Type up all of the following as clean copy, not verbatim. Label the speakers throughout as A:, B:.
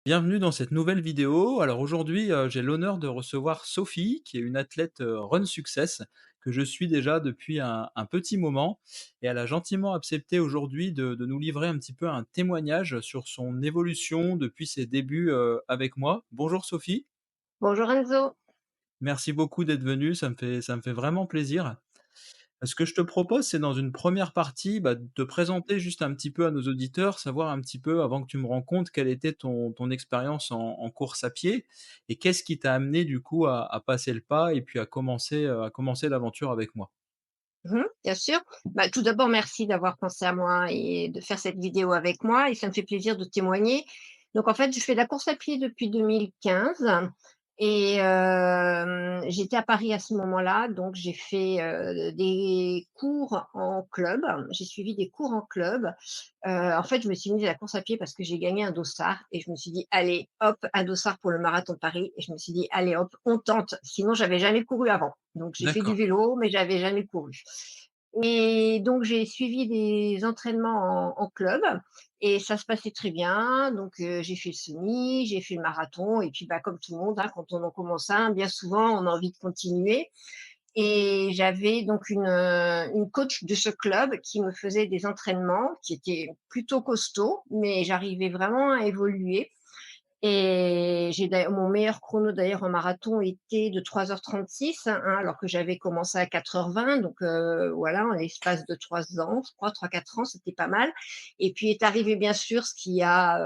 A: Bienvenue dans cette nouvelle vidéo. Alors aujourd'hui, j'ai l'honneur de recevoir Sophie, qui est une athlète, Run Success, que je suis déjà depuis un petit moment et elle a gentiment accepté aujourd'hui de nous livrer un petit peu un témoignage sur son évolution depuis ses débuts, avec moi. Bonjour Sophie,
B: Bonjour Enzo.
A: merci beaucoup d'être venue, ça me fait vraiment plaisir. Ce que je te propose, c'est dans une première partie, de te présenter juste un petit peu à nos auditeurs, savoir un petit peu, avant que tu me rencontres, quelle était ton expérience en course à pied et qu'est-ce qui t'a amené du coup à passer le pas et puis à commencer l'aventure avec moi?
B: Bien sûr. Tout d'abord, merci d'avoir pensé à moi et de faire cette vidéo avec moi et ça me fait plaisir de témoigner. Donc en fait, je fais de la course à pied depuis 2015 et j'étais à Paris à ce moment-là, donc j'ai fait, des cours en club. J'ai suivi des cours en club. En fait, je me suis mise à la course à pied parce que j'ai gagné un dossard et je me suis dit: «Allez hop, un dossard pour le marathon de Paris» et je me suis dit: «Allez hop, on tente». Sinon, j'avais jamais couru avant. Donc j'ai fait du
A: D'accord,
B: vélo, mais j'avais jamais couru et donc j'ai suivi des entraînements en club et ça se passait très bien. Donc j'ai fait le semi, j'ai fait le marathon et puis, comme tout le monde, hein, quand on en commence un, bien souvent, on a envie de continuer et j'avais donc une coach de ce club qui me faisait des entraînements qui étaient plutôt costauds, mais j'arrivais vraiment à évoluer et j'ai d'ailleurs mon meilleur chrono d'ailleurs en marathon était de 3h36, hein, alors que j'avais commencé à 4h20. Donc voilà, en l'espace de 3 ans, je crois 3-4 ans, c'était pas mal et puis est arrivé bien sûr ce qui a,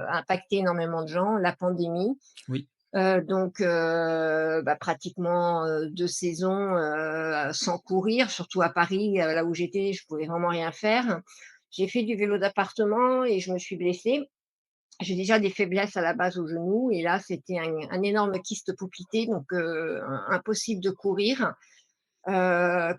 B: impacté énormément de gens, la pandémie.
A: oui.
B: Pratiquement, 2 saisons, sans courir, surtout à Paris, là où j'étais, je pouvais vraiment rien faire. J'ai fait du vélo d'appartement et je me suis blessée. J'ai déjà des faiblesses à la base au genou et là, c'était un énorme kyste poplité, donc impossible de courir. Heu,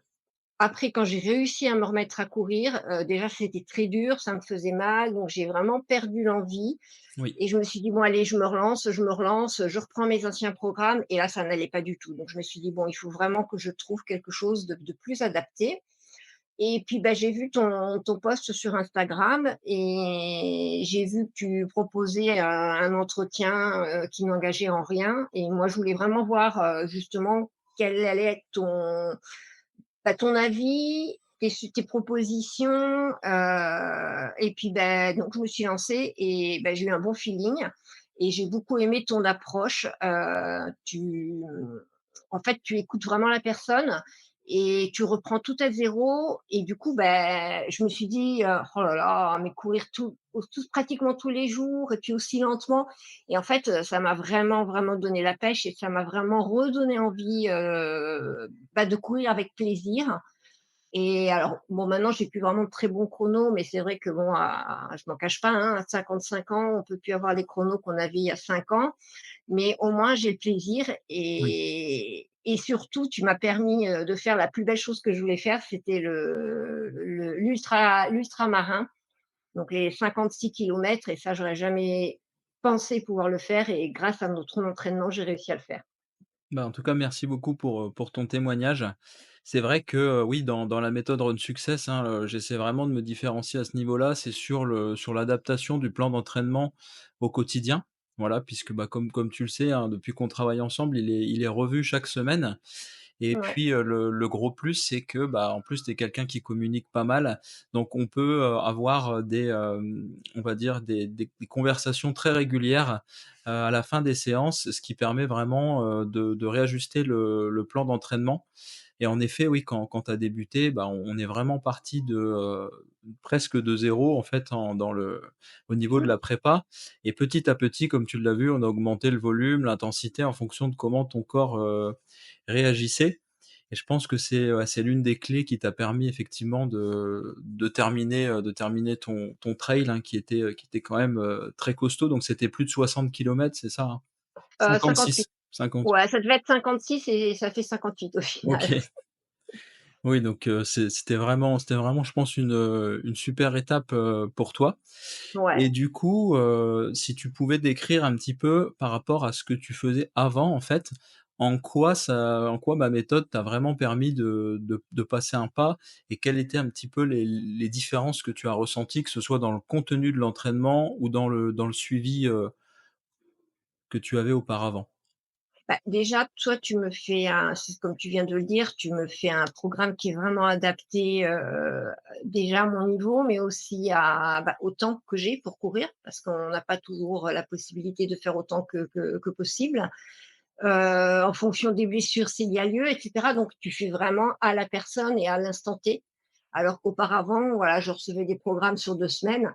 B: Après quand j'ai réussi à me remettre à courir, déjà c'était très dur, ça me faisait mal, donc j'ai vraiment perdu l'envie
A: Oui.
B: et je me suis dit: «Bon allez, je me relance, je reprends mes anciens programmes» et là, ça n'allait pas du tout. Donc je me suis dit: «Bon, il faut vraiment que je trouve quelque chose de plus adapté» et puis, j'ai vu ton post sur Instagram et j'ai vu que tu proposais un entretien, qui n'engageait en rien et moi, je voulais vraiment voir, justement quel allait être ton avis, tes propositions, et puis, donc je me suis lancée et j'ai eu un bon feeling et j'ai beaucoup aimé ton approche. En fait, tu écoutes vraiment la personne et tu reprends tout à zéro et du coup, je me suis dit, «Oh là là, mais courir pratiquement tous les jours et puis aussi lentement» et en fait, ça m'a vraiment, vraiment donné la pêche et ça m'a vraiment redonné envie, de courir avec plaisir et alors, bon, maintenant, j'ai plus vraiment de très bons chronos, mais c'est vrai que bon, je m'en cache pas, hein, à 55 ans, on peut plus avoir les chronos qu'on avait il y a 5 ans, mais au moins j'ai le plaisir
A: Oui.
B: et surtout, tu m'as permis, de faire la plus belle chose que je voulais faire, c'était l'ultramarin, donc les 56 kilomètres et ça, j'aurais jamais pensé pouvoir le faire et grâce à notre entraînement, j'ai réussi à le faire.
A: En tout cas, merci beaucoup pour ton témoignage. C'est vrai que, oui, dans la méthode Run Success, hein, j'essaie vraiment de me différencier à ce niveau-là. C'est sur l'adaptation du plan d'entraînement au quotidien. Voilà, puisque, comme tu le sais, hein, depuis qu'on travaille ensemble, il est revu chaque semaine et
B: Ouais.
A: puis, le gros plus, c'est que, en plus, tu es quelqu'un qui communique pas mal, donc on peut, avoir, on va dire des conversations très régulières, à la fin des séances, ce qui permet vraiment, de réajuster le plan d'entraînement et en effet, oui, quand tu as débuté, on est vraiment parti presque de zéro en fait au niveau de
B: Mmh.
A: la prépa et petit à petit, comme tu l'as vu, on a augmenté le volume, l'intensité en fonction de comment ton corps, réagissait et je pense que c'est l'une des clés qui t'a permis effectivement de terminer ton trail, hein, qui était quand même, très costaud, donc c'était plus de 60 kilomètres, c'est ça, hein?
B: 58.
A: 56? 50.
B: Ouais, ça devait être 56 et ça fait 58 au final.
A: OK. Oui, donc c'était vraiment, je pense, une super étape, pour toi et
B: Ouais.
A: du coup, si tu pouvais décrire un petit peu par rapport à ce que tu faisais avant, en fait, en quoi ma méthode t'a vraiment permis de passer un pas et quelles étaient un petit peu les différences que tu as ressenties, que ce soit dans le contenu de l'entraînement ou dans le suivi, que tu avais auparavant?
B: Bah, déjà, toi, tu me fais un c'est comme tu viens de le dire, tu me fais un programme qui est vraiment adapté, déjà à mon niveau, mais aussi au temps que j'ai pour courir, parce qu'on n'a pas toujours la possibilité de faire autant que possible, en fonction des blessures s'il y a lieu et cetera. Donc tu fais vraiment à la personne et à l'instant T. Alors qu'auparavant, voilà, je recevais des programmes sur 2 semaines.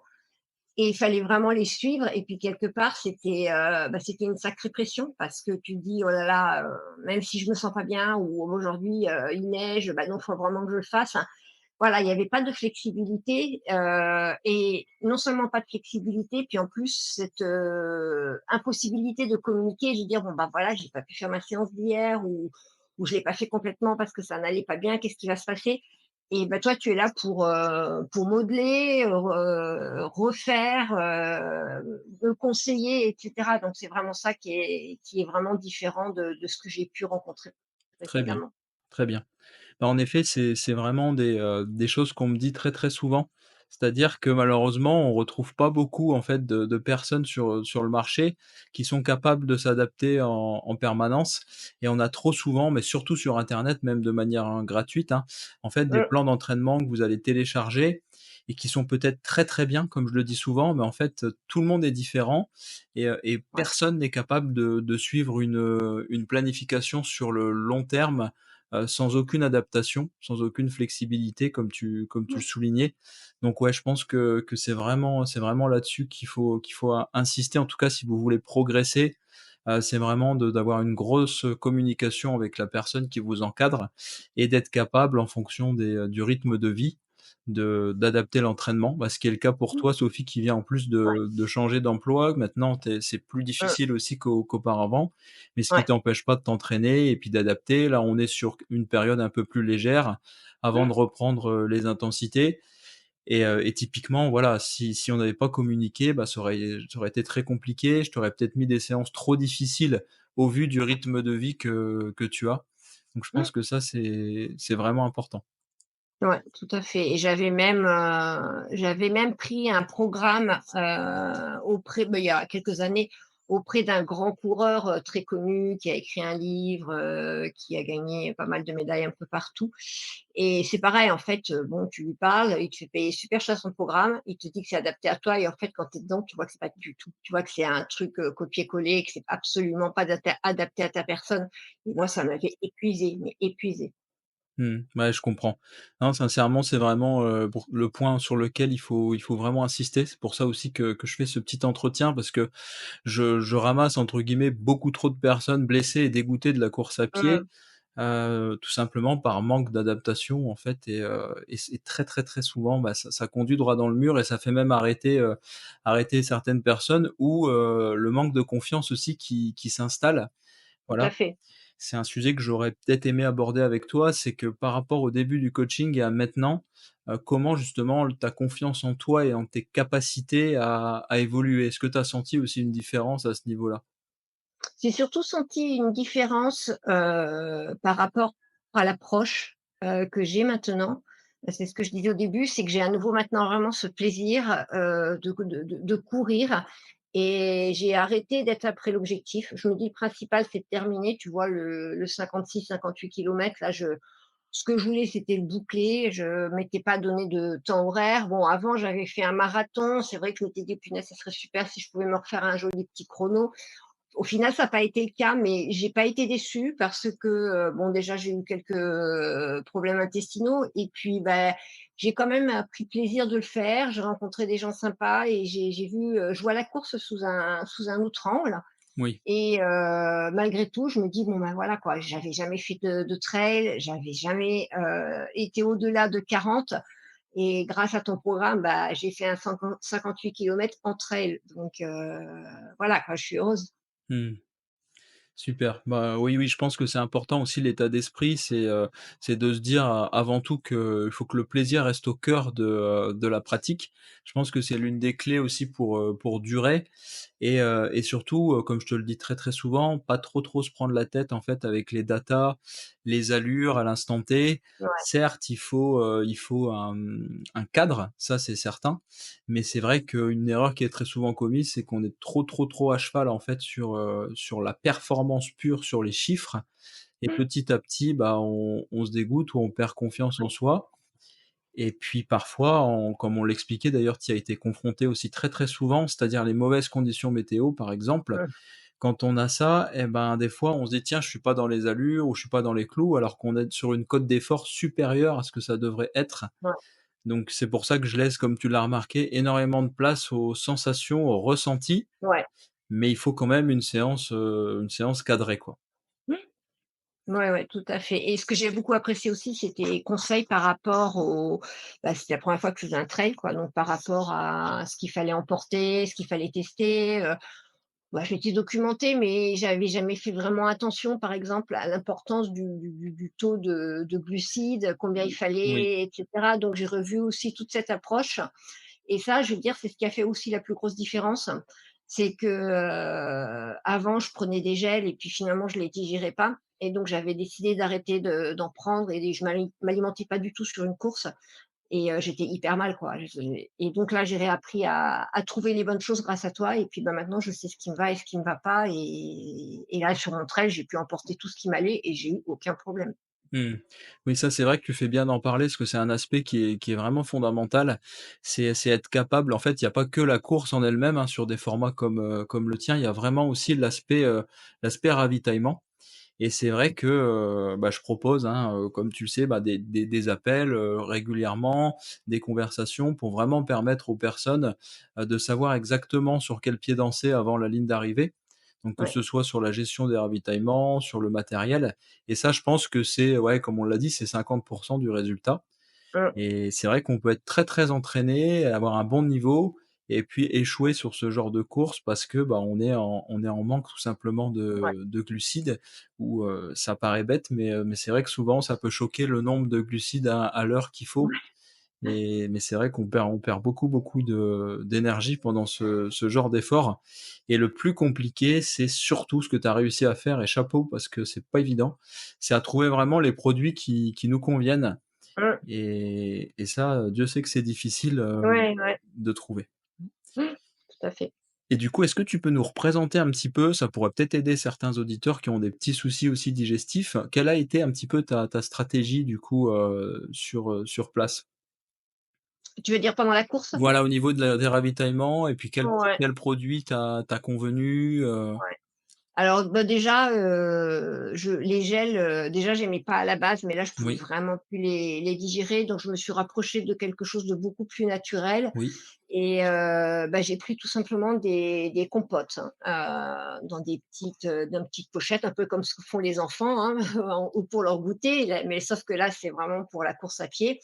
B: Et il fallait vraiment les suivre et puis quelque part, c'était une sacrée pression parce que tu te dis: «Oh là là, même si je me sens pas bien ou aujourd'hui, il neige, bah non, faut vraiment que je le fasse». Enfin, voilà, il y avait pas de flexibilité, et non seulement pas de flexibilité, puis en plus cette, impossibilité de communiquer, de dire: «Bon, bah, voilà, j'ai pas pu faire ma séance d'hier ou je l'ai pas fait complètement parce que ça n'allait pas bien, qu'est-ce qui va se passer?» Et bah, toi, tu es là pour modeler, refaire, me conseiller et cetera. Donc c'est vraiment ça qui est vraiment différent de ce que j'ai pu rencontrer
A: Très bien,
B: précédemment.
A: très bien. Bah, en effet, c'est vraiment des choses qu'on me dit très, très souvent. C'est-à-dire que malheureusement, on retrouve pas beaucoup en fait de personnes sur le marché qui sont capables de s'adapter en permanence et on a trop souvent, mais surtout sur internet, même de manière, gratuite, hein, en fait des
B: Mmh,
A: plans d'entraînement que vous allez télécharger et qui sont peut-être très, très bien comme je le dis souvent, mais en fait, tout le monde est différent et
B: ouais.
A: personne n'est capable de suivre une planification sur le long terme sans aucune adaptation, sans aucune flexibilité comme tu le
B: Mmh,
A: soulignais. Donc ouais, je pense que c'est vraiment là-dessus qu'il faut insister. En tout cas, si vous voulez progresser, c'est vraiment de d'avoir une grosse communication avec la personne qui vous encadre et d'être capable en fonction du rythme de vie, d'adapter l'entraînement. Bah, ce qui est le cas pour
B: mmh,
A: toi, Sophie, qui vient en plus
B: ouais.
A: de changer d'emploi. Maintenant, c'est plus
B: Mmh,
A: difficile aussi qu'auparavant mais ce qui
B: ouais.
A: t'empêche pas de t'entraîner et puis d'adapter. Là, on est sur une période un peu plus légère avant
B: Mmh,
A: de reprendre, les intensités et typiquement, voilà, si on n'avait pas communiqué, bah, ça aurait été très compliqué. Je t'aurais peut-être mis des séances trop difficiles au vu du rythme de vie que tu as. Donc je
B: mmh.
A: pense que ça, c'est vraiment important.
B: Ouais, tout à fait et j'avais même pris un programme, auprès il y a quelques années, auprès d'un grand coureur, très connu qui a écrit un livre, qui a gagné pas mal de médailles un peu partout et c'est pareil en fait, bon tu lui parles, il te fait payer super cher son programme, il te dit que c'est adapté à toi et en fait quand tu es dedans, tu vois que c'est pas du tout. Tu vois que c'est un truc, copié-collé, que c'est absolument pas adapté à ta personne et moi ça m'avait épuisée, mais épuisée.
A: Mmh. Ouais, je comprends. Non, sincèrement, c'est vraiment, pour le point sur lequel il faut vraiment insister. C'est pour ça aussi que je fais ce petit entretien parce que je ramasse entre guillemets «beaucoup trop de personnes blessées et dégoûtées de la course à pied»,
B: Mmh,
A: tout simplement par manque d'adaptation en fait et c'est très, très, très souvent, bah, ça conduit droit dans le mur et ça fait même arrêter certaines personnes ou le manque de confiance aussi qui s'installe.
B: tout à
A: Voilà.
B: fait.
A: C'est un sujet que j'aurais peut-être aimé aborder avec toi, c'est que par rapport au début du coaching et à maintenant, comment justement ta confiance en toi et en tes capacités a évolué? Est-ce que tu as senti aussi une différence à ce niveau-là?
B: J'ai surtout senti une différence, par rapport à l'approche, que j'ai maintenant. C'est ce que je disais au début, c'est que j'ai à nouveau maintenant vraiment ce plaisir, de courir et j'ai arrêté d'être après l'objectif. Je me dis: «Le principal, c'est de terminer», tu vois? Le 56-58 kilomètres là, ce que je voulais, c'était le boucler. Je m'étais pas donné de temps horaire. Bon, avant, j'avais fait un marathon. C'est vrai que je m'étais dit: «Punaise, ça serait super si je pouvais me refaire un joli petit chrono». Au final, ça n'a pas été le cas, mais j'ai pas été déçue parce que, bon, déjà, j'ai eu quelques, problèmes intestinaux et puis, bah, j'ai quand même, pris plaisir de le faire. J'ai rencontré des gens sympas et j'ai vu, je vois la course sous un autre angle
A: Oui.
B: et malgré tout, je me dis: «Bon, ben, voilà, quoi». J'avais jamais fait de trail, j'avais jamais, été au-delà de 40 et grâce à ton programme, bah, j'ai fait un 58 kilomètres en trail donc voilà, quoi, je suis heureuse.
A: Mmh. Super. Bah, oui, oui, je pense que c'est important aussi l'état d'esprit, c'est de se dire avant tout qu'il faut que le plaisir reste au cœur de la pratique. Je pense que c'est l'une des clés aussi pour durer et surtout, comme je te le dis très, très souvent, pas trop, trop se prendre la tête en fait avec les datas les allures à l'instant T.
B: ouais,
A: Certes, il faut un cadre, ça c'est certain, mais c'est vrai qu'une erreur qui est très souvent commise, c'est qu'on est trop à cheval en fait sur la performance pure, sur les chiffres et petit à petit, bah, on se dégoûte ou on perd confiance en
B: ouais,
A: soi et puis parfois, comme on l'expliquait d'ailleurs, tu y as été confronté aussi très souvent, c'est-à-dire les mauvaises conditions météo par exemple.
B: mmh,
A: Quand on a ça et ben, des fois on se dit: «Tiens, je suis pas dans les allures ou je suis pas dans les clous», alors qu'on est sur une cote d'effort supérieure à ce que ça devrait être.
B: ouais,
A: Donc c'est pour ça que je laisse, comme tu l'as remarqué, énormément de place aux sensations, aux ressentis,
B: ouais.
A: mais il faut quand même une séance cadrée, quoi.
B: Mmh. Ouais, ouais, tout à fait et ce que j'ai beaucoup apprécié aussi, c'était les conseils par rapport au c'était la première fois que je faisais un trail quoi, donc par rapport à ce qu'il fallait emporter, ce qu'il fallait tester, je m'étais documentée, mais j'avais jamais fait vraiment attention, par exemple, à l'importance du taux de glucides, combien il
A: Oui.
B: fallait et cetera, donc j'ai revu aussi toute cette approche et ça, je veux dire, c'est ce qui a fait aussi la plus grosse différence. C'est que, avant, je prenais des gels et puis finalement, je les digérais pas et donc j'avais décidé d'arrêter d'en prendre et je m'alimentais pas du tout sur une course et j'étais hyper mal, quoi. Je Et donc là, j'ai réappris à trouver les bonnes choses grâce à toi et puis, bah, maintenant, je sais ce qui me va et ce qui me va pas et là, sur mon trail, j'ai pu emporter tout ce qui m'allait et j'ai eu aucun problème.
A: Mmh. Oui, ça, c'est vrai que tu fais bien d'en parler parce que c'est un aspect qui est vraiment fondamental. C'est être capable en fait, il y a pas que la course en elle-même, hein, sur des formats comme le tien, il y a vraiment aussi l'aspect ravitaillement. Et c'est vrai que, bah, je propose, hein, comme tu le sais, bah, des appels, régulièrement, des conversations pour vraiment permettre aux personnes, de savoir exactement sur quel pied danser avant la ligne d'arrivée. Donc que
B: Ouais.
A: ce soit sur la gestion des ravitaillements, sur le matériel et ça je pense que c'est ouais, comme on l'a dit, c'est 50 du résultat.
B: Mmh.
A: Et c'est vrai qu'on peut être très entraîné, avoir un bon niveau et puis échouer sur ce genre de course parce que, bah, on est en manque tout simplement
B: Ouais.
A: de glucides ou, ça paraît bête mais c'est vrai que souvent ça peut choquer le nombre de glucides à l'heure qu'il faut et mais c'est vrai on perd beaucoup d'énergie pendant ce genre d'effort et le plus compliqué, c'est surtout ce que tu as réussi à faire et chapeau parce que c'est pas évident, c'est à trouver vraiment les produits qui nous conviennent
B: Mmh.
A: et ça, Dieu sait que c'est difficile,
B: Ouais, ouais.
A: de trouver.
B: Mmh. Tout à fait.
A: Et du coup, est-ce que tu peux nous représenter un petit peu, ça pourrait peut-être aider certains auditeurs qui ont des petits soucis aussi digestifs, quelle a été un petit peu ta stratégie du coup, sur place?
B: Tu veux dire pendant la course?
A: Voilà, au niveau des ravitaillements et puis
B: Ouais,
A: quel produit t'a convenu,
B: ouais. Alors, bah, déjà, je les gels, déjà j'aimais pas à la base, mais là je pouvais
A: Oui,
B: vraiment plus les digérer, donc je me suis rapprochée de quelque chose de beaucoup plus naturel
A: oui.
B: et j'ai pris tout simplement des compotes, hein, dans petites pochettes, un peu comme ce que font les enfants, hein, ou pour leur goûter, là mais sauf que là, c'est vraiment pour la course à pied.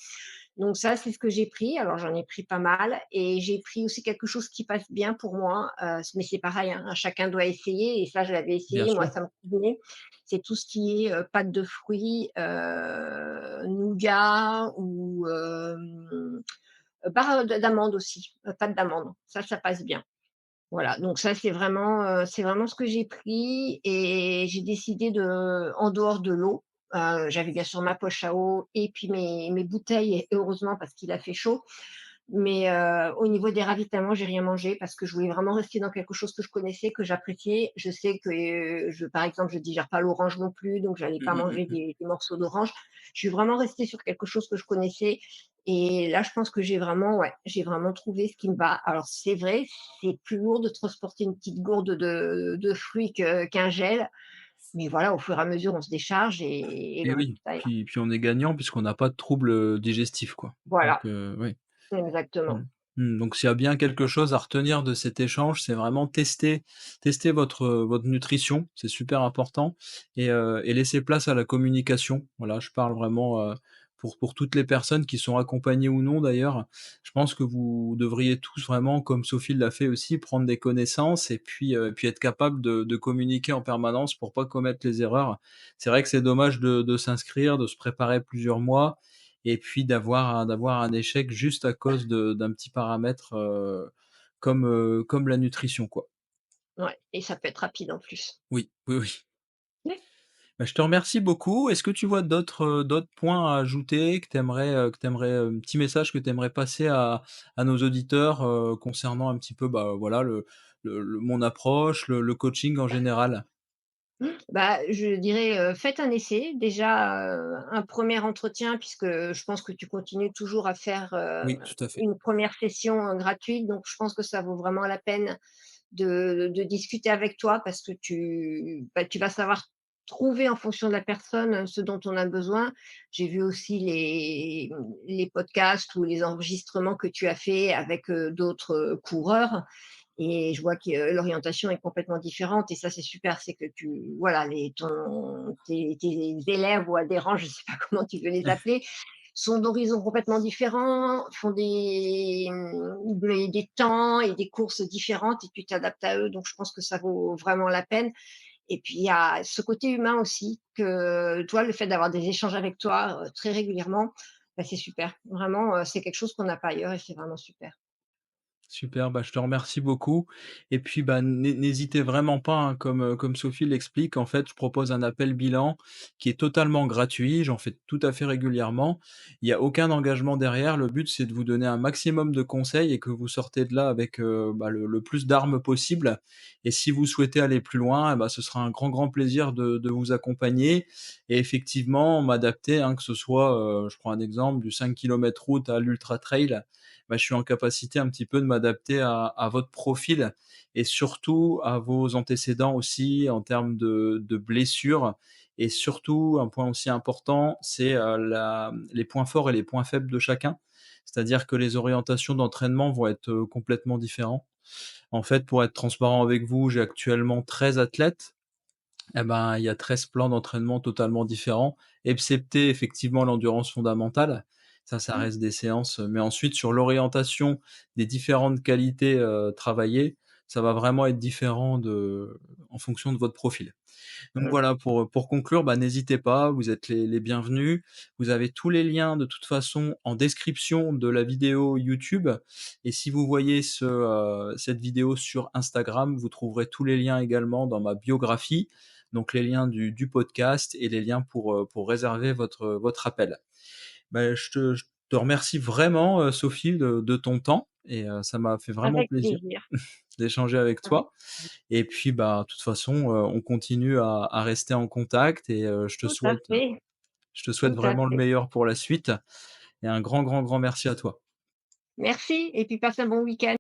B: Donc ça, c'est ce que j'ai pris. Alors j'en ai pris pas mal et j'ai pris aussi quelque chose qui passe bien pour moi, mais c'est pareil, hein, chacun doit essayer et ça je l'avais
A: Bien
B: essayé, moi
A: sûr.
B: ça me convenait. C'est tout ce qui est, pâte de fruits, nougat ou barre d'amandes aussi, pâte d'amande. Ça passe bien. Voilà, donc ça c'est vraiment ce que j'ai pris et j'ai décidé en dehors de l'eau, j'avais bien sûr ma poche à eau et puis mes bouteilles et heureusement parce qu'il a fait chaud. Mais au niveau des ravitaillements, j'ai rien mangé parce que je voulais vraiment rester dans quelque chose que je connaissais, que j'appréciais. Je sais que, par exemple, je digère pas l'orange non plus, donc j'allais pas manger
A: Mmh.
B: des morceaux d'orange. Je suis vraiment restée sur quelque chose que je connaissais et là, je pense que j'ai vraiment trouvé ce qui me va. Alors c'est vrai, c'est plus lourd de transporter une petite gourde de fruits qu'un gel, mais voilà, au fur et à mesure, on se décharge et
A: Et
B: le
A: oui,
B: résultat est là.
A: puis on est gagnant puisqu'on n'a pas de troubles, digestifs quoi. Donc
B: Voilà,
A: oui. Mmh.
B: exactement.
A: Donc s'il y a bien quelque chose à retenir de cet échange, c'est vraiment tester votre nutrition, c'est super important et laisser place à la communication. Voilà, je parle vraiment, pour toutes les personnes qui sont accompagnées ou non d'ailleurs. Je pense que vous devriez tous vraiment, comme Sophie l'a fait aussi, prendre des connaissances et puis être capable de communiquer en permanence pour pas commettre les erreurs. C'est vrai que c'est dommage de s'inscrire, de se préparer plusieurs mois et puis d'avoir un échec juste à cause d'un petit paramètre, comme la nutrition, quoi.
B: Ouais et ça peut être rapide en plus.
A: Oui, oui, oui. Bah, je te remercie beaucoup. Est-ce que tu vois d'autres points à ajouter que tu aimerais, un petit message que tu aimerais passer à nos auditeurs, concernant un petit peu, bah, voilà le mon approche, le coaching en général?
B: Bah, je dirais, faites un essai. Déjà, un premier entretien puisque je pense que tu continues toujours à faire,
A: Oui, tout à fait.
B: une première session, gratuite, donc je pense que ça vaut vraiment la peine de discuter avec toi parce que tu vas savoir trouver en fonction de la personne, ce dont on a besoin. J'ai vu aussi les podcasts ou les enregistrements que tu as fait avec, d'autres, coureurs et je vois que l'orientation est complètement différente et ça, c'est super. C'est que voilà, tes élèves ou adhérents, je ne sais pas comment tu veux les appeler, sont d'horizons complètement différents, font des temps et des courses différentes et tu t'adaptes à eux. Donc, je pense que ça vaut vraiment la peine. Et puis, il y a ce côté humain aussi que, toi, le fait d'avoir des échanges avec toi très régulièrement, bah, c'est super. Vraiment, c'est quelque chose qu'on n'a pas ailleurs et c'est vraiment super.
A: Super, bah, je te remercie beaucoup et puis, bah, n'hésitez vraiment pas, hein, comme Sophie l'explique, en fait, je propose un appel bilan qui est totalement gratuit, j'en fais tout à fait régulièrement. Il y a aucun engagement derrière, le but, c'est de vous donner un maximum de conseils et que vous sortez de là avec, bah, le plus d'armes possible et si vous souhaitez aller plus loin, et bah, ce sera un grand, grand plaisir de vous accompagner et effectivement m'adapter, hein, que ce soit, je prends un exemple, du 5 kilomètres route à l'ultra trail, bah, je suis en capacité un petit peu de m'adapter à votre profil et surtout à vos antécédents aussi en termes de blessures et surtout un point aussi important, c'est, les points forts et les points faibles de chacun. C'est-à-dire que les orientations d'entraînement vont être, complètement différents. En fait, pour être transparent avec vous, j'ai actuellement 13 athlètes. Eh ben, il y a 13 plans d'entraînement totalement différents, excepté effectivement l'endurance fondamentale. Ça
B: Mmh.
A: reste des séances, mais ensuite sur l'orientation des différentes qualités, travaillées, ça va vraiment être différent en fonction de votre profil. Donc
B: Mmh.
A: voilà, pour conclure, bah, n'hésitez pas, vous êtes les bienvenus. Vous avez tous les liens de toute façon en description de la vidéo YouTube et si vous voyez cette vidéo sur Instagram, vous trouverez tous les liens également dans ma biographie, donc les liens du podcast et les liens pour réserver votre appel. Bah, je te remercie vraiment, Sophie de ton temps et ça m'a fait vraiment
B: Avec
A: plaisir
B: plaisir,
A: d'échanger avec
B: avec
A: toi. Et puis, bah, de toute façon, on continue à rester en contact et
B: tout à fait,
A: je te souhaite
B: tout à
A: vraiment le
B: fait.
A: meilleur pour la suite et un grand, grand, grand merci à toi.
B: Merci et puis passe un bon week-end.